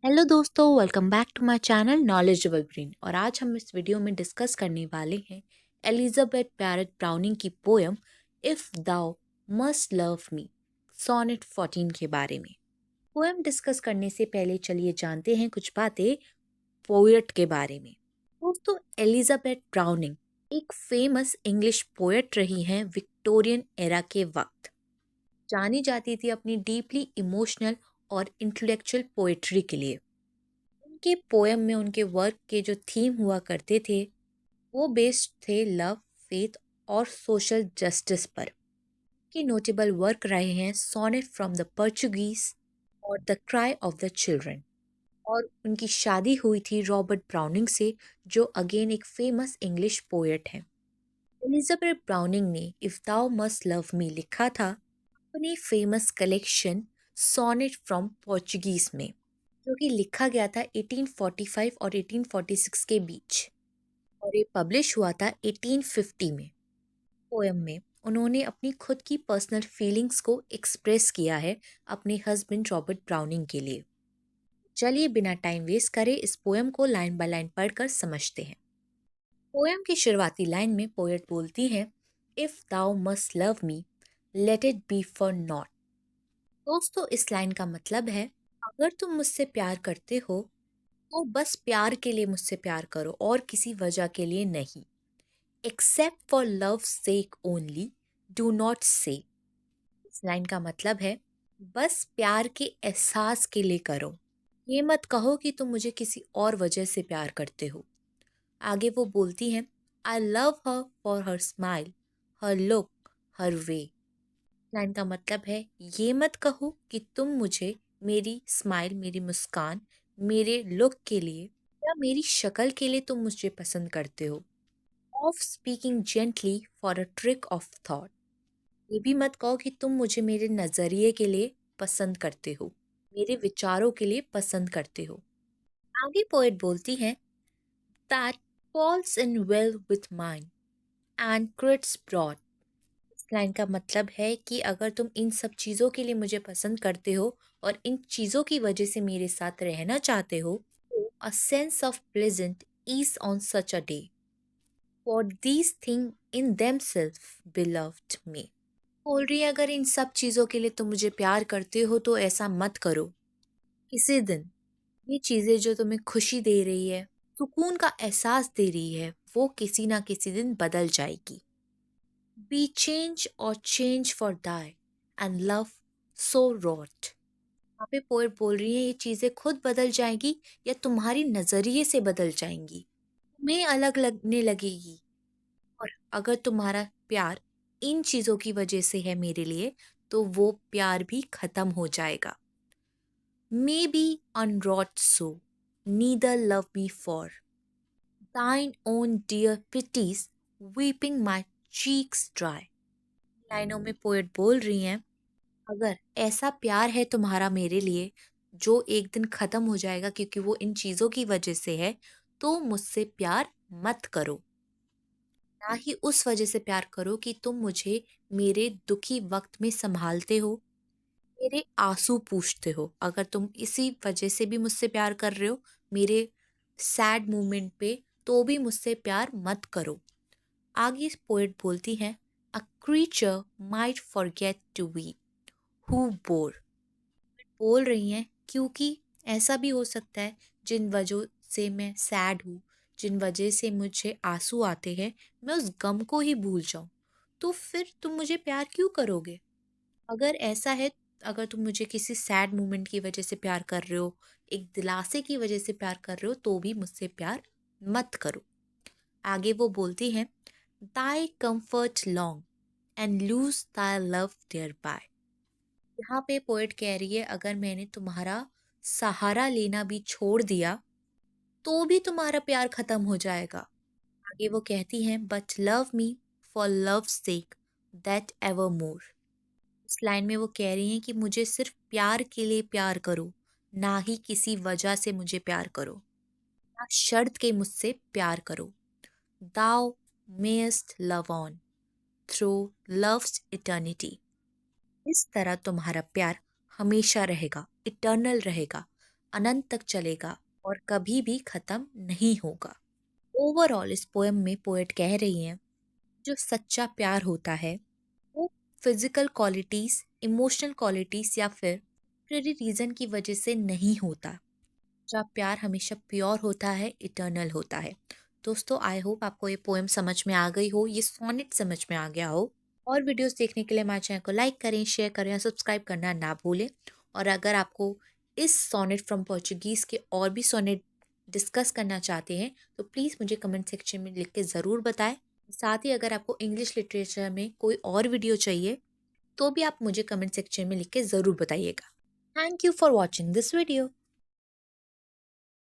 Hello दोस्तों, welcome back to my channel knowledgeable brain. और आज हम इस वीडियो में डिस्कस करने वाले हैं एलिजाबेथ बैरेट ब्राउनिंग की poem if thou must love me sonnet 14 के बारे में। पोयम डिस्कस करने से पहले चलिए जानते हैं कुछ बातें पोएट के बारे में। दोस्तों, एलिजाबेथ ब्राउनिंग एक फेमस इंग्लिश पोएट रही हैं विक्टोरियन एरा के वक्त। जानी जाती थी अपनी डीपली इमोशनल और इंटेलेक्चुअल पोएट्री के लिए। उनके पोएम में उनके वर्क के जो थीम हुआ करते थे वो बेस्ड थे लव, फेथ और सोशल जस्टिस पर। के नोटेबल वर्क रहे हैं सोनेट फ्रॉम द पोर्चुगीज और the cry of the children. और उनकी शादी हुई थी रॉबर्ट ब्राउनिंग से, जो अगेन एक फेमस इंग्लिश पोएट हैं। एलिजाबेथ ब्राउनिंग ने if thou must love me लिखा था अपनी famous collection sonnet from Portuguese में, जो कि लिखा गया था 1845 और 1846 के बीच और ये पब्लिश हुआ था 1850 में। पोएम में उन्होंने अपनी खुद की पर्सनल फीलिंग्स को एक्सप्रेस किया है अपने हस्बैंड रॉबर्ट ब्राउनिंग के लिए। चलिए बिना टाइम वेस्ट करे इस पोएम को लाइन बाय लाइन पढ़कर समझते हैं। पोएम की शुरुआती लाइन में पोएट बोलती है, if thou must love me let it be for nought. दोस्तों, इस लाइन का मतलब है, अगर तुम मुझसे प्यार करते हो तो बस प्यार के लिए मुझसे प्यार करो और किसी वजह के लिए नहीं। Except for love sake only, do not say. इस लाइन का मतलब है, बस प्यार के एहसास के लिए करो, ये मत कहो कि तुम मुझे किसी और वजह से प्यार करते हो। आगे वो बोलती हैं, I love her for her smile, her look, her way. Line का मतलब है, ये मत कहो कि तुम मुझे मेरी स्माइल, मेरी मुस्कान, मेरे लुक के लिए या मेरी शक्ल के लिए तुम मुझे पसंद करते हो। Of speaking gently for a trick of thought. ये भी मत कहो कि तुम मुझे मेरे नज़रिए के लिए पसंद करते हो, मेरे विचारों के लिए पसंद करते हो। आगे पोएट बोलती है, that falls in well with mind and crits broad. Line का मतलब है कि अगर तुम इन सब चीज़ों के लिए मुझे पसंद करते हो और इन चीज़ों की वजह से मेरे साथ रहना चाहते हो, तो a sense of pleasant ease on such a day for these thing in themselves beloved me. बोल रही है, अगर इन सब चीज़ों के लिए तुम मुझे प्यार करते हो तो ऐसा मत करो। किसी दिन ये चीज़ें जो तुम्हें खुशी दे रही है, सुकून का एहसास दे रही है, वो किसी ना किसी दिन बदल जाएगी। Be change or change for die and love so wrought। यहाँ पे पोएट बोल रही है, ये चीज़ें खुद बदल जाएंगी या तुम्हारी नज़रिए से बदल जाएंगी, तुम्हें अलग लगने लगेगी। और अगर तुम्हारा प्यार इन चीज़ों की वजह से है मेरे लिए, तो वो प्यार भी खत्म हो जाएगा। May be unwrought so, neither love me for thine own dear pities, weeping my cheeks dry। लाइनों में पोएट बोल रही हैं, अगर ऐसा प्यार है तुम्हारा मेरे लिए जो एक दिन खत्म हो जाएगा क्योंकि वो इन चीज़ों की वजह से है, तो मुझसे प्यार मत करो। ना ही उस वजह से प्यार करो कि तुम मुझे मेरे दुखी वक्त में संभालते हो, मेरे आंसू पूछते हो। अगर तुम इसी वजह से भी मुझसे प्यार कर रहे हो, मेरे सैड मोमेंट पे, तो भी मुझसे प्यार मत करो। आगे पोएट बोलती है, a creature might forget to weep who bore. बोल रही हैं क्योंकि ऐसा भी हो सकता है, जिन वजह से मैं सैड हूँ, जिन वजह से मुझे आंसू आते हैं, मैं उस गम को ही भूल जाऊँ। तो फिर तुम मुझे प्यार क्यों करोगे? अगर ऐसा है, अगर तुम मुझे किसी सैड मोमेंट की वजह से प्यार कर रहे हो, एक दिलासे की वजह से प्यार कर रहे हो, तो भी मुझसे प्यार मत करो। आगे वो बोलती हैं, thy comfort long and lose thy love thereby. यहाँ पे पोएट कह रही है, अगर मैंने तुम्हारा सहारा लेना भी छोड़ दिया तो भी तुम्हारा प्यार खत्म हो जाएगा। आगे वो कहती हैं, but love me for love sake that evermore. इस लाइन में वो कह रही हैं कि मुझे सिर्फ प्यार के लिए प्यार करो, ना ही किसी वजह से मुझे प्यार करो, ना शर्त के मुझसे प्यार करो। Thou must love on through love's eternity. इस तरह तुम्हारा प्यार हमेशा रहेगा, इटर्नल रहेगा, अनंत तक चलेगा और कभी भी खत्म नहीं होगा। ओवरऑल इस पोएम में पोएट कह रही हैं, जो सच्चा प्यार होता है वो फिजिकल क्वालिटीज, इमोशनल क्वालिटीज या फिर प्रेरी रीजन की वजह से नहीं होता। सच्चा प्यार हमेशा प्योर होता है, इटर्नल होता है। दोस्तों, आई होप आपको ये पोएम समझ में आ गई हो, ये सोनेट समझ में आ गया हो। और वीडियोस देखने के लिए हमारे चैनल को लाइक करें, शेयर करें और सब्सक्राइब करना ना भूलें। और अगर आपको इस सोनेट फ्रॉम पोर्चुगीज़ के और भी सोनेट डिस्कस करना चाहते हैं तो प्लीज़ मुझे कमेंट सेक्शन में लिख के ज़रूर बताएं। साथ ही अगर आपको इंग्लिश लिटरेचर में कोई और वीडियो चाहिए तो भी आप मुझे कमेंट सेक्शन में लिख के ज़रूर बताइएगा। Thank you for watching this video.